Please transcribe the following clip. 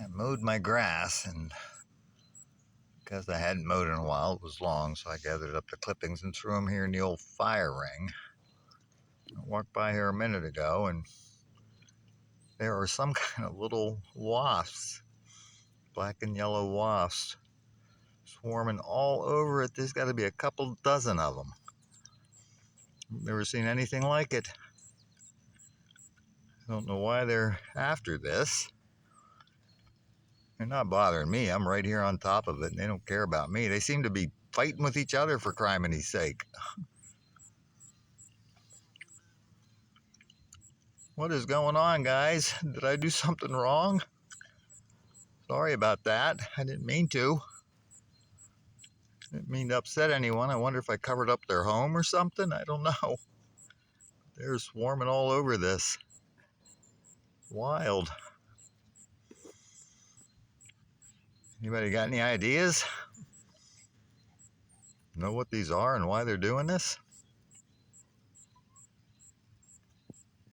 I mowed my grass, and because I hadn't mowed in a while, it was long, so I gathered up the clippings and threw them here in the old fire ring. I walked by here a minute ago, and there are some kind of little wasps, black and yellow wasps, swarming all over it. There's got to be a couple dozen of them. Never seen anything like it. I don't know why they're after this. They're not bothering me. I'm right here on top of it, and they don't care about me. They seem to be fighting with each other, for crimini's sake. What is going on, guys? Did I do something wrong? Sorry about that. I didn't mean to. Didn't mean to upset anyone. I wonder if I covered up their home or something. I don't know. They're swarming all over this. Wild. Anybody got any ideas? Know what these are and why they're doing this?